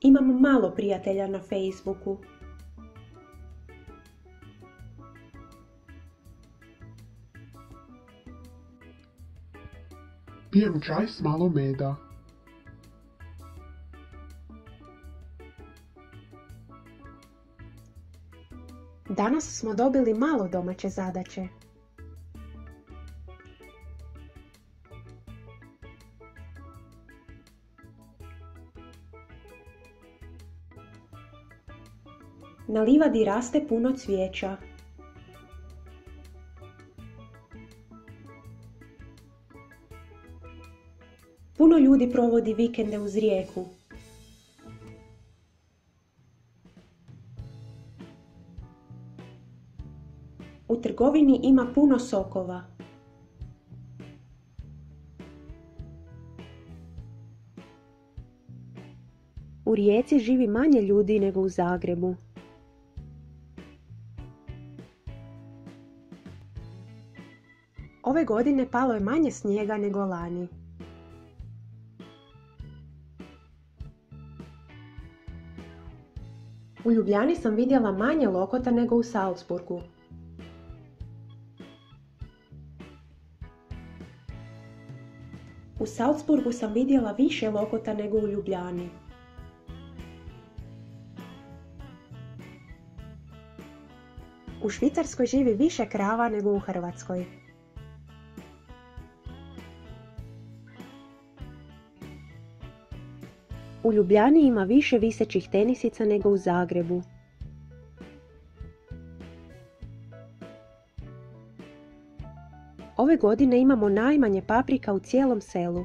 Imam malo prijatelja na Facebooku. Pijem čaj s malo meda. Danas smo dobili malo domaće zadaće. Na livadi raste puno cvijeća. Puno ljudi provodi vikende uz rijeku. U trgovini ima puno sokova. U Rijeci živi manje ljudi nego u Zagrebu. Ove godine palo je manje snijega nego lani. U Ljubljani sam vidjela manje lokota nego u Salzburgu. U Salzburgu sam vidjela više lokota nego u Ljubljani. U Švicarskoj živi više krava nego u Hrvatskoj. U Ljubljani ima više visećih tenisica nego u Zagrebu. Ove godine imamo najmanje paprika u cijelom selu.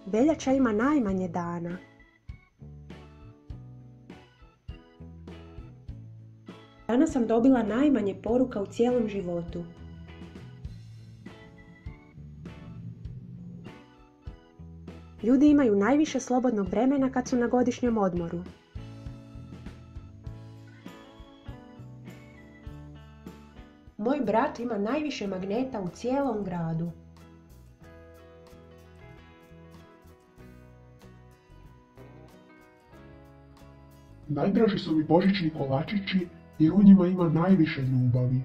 Veljača ima najmanje dana. Danas sam dobila najmanje poruka u cijelom životu. Ljudi imaju najviše slobodnog vremena kad su na godišnjem odmoru. Moj brat ima najviše magneta u cijelom gradu. Najdraži su mi božićni kolačići jer u njima ima najviše ljubavi.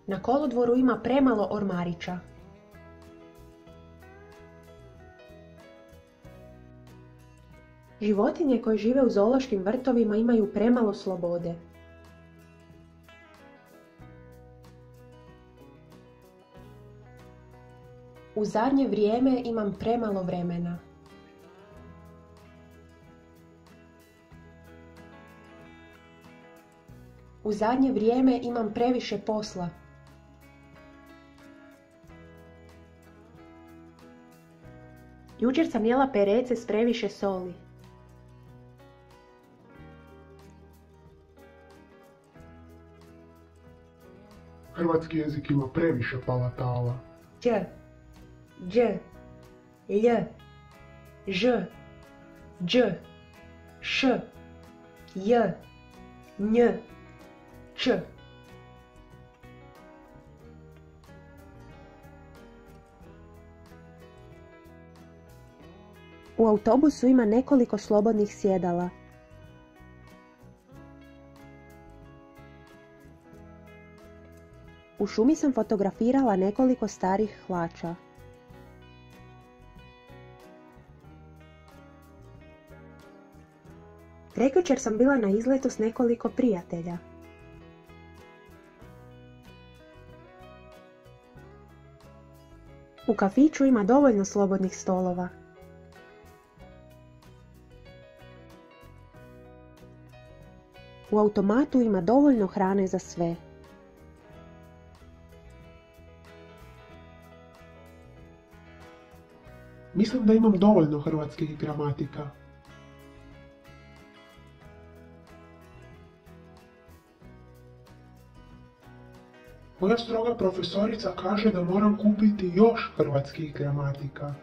Na kolodvoru ima premalo ormarića. Životinje koje žive u zoološkim vrtovima imaju premalo slobode. U zadnje vrijeme imam premalo vremena. U zadnje vrijeme imam previše posla. Jučer sam jela perece s previše soli. Hrvatski jezik ima previše palatala. Ć, dž, lj, ž, dž, š, j, nj, č. U autobusu ima nekoliko slobodnih sjedala. U šumi sam fotografirala nekoliko starih hlača. Prekjučer sam bila na izletu s nekoliko prijatelja. U kafiću ima dovoljno slobodnih stolova. U automatu ima dovoljno hrane za sve. Mislim da imam dovoljno hrvatskih gramatika. Moja stroga profesorica kaže da moram kupiti još hrvatskih gramatika.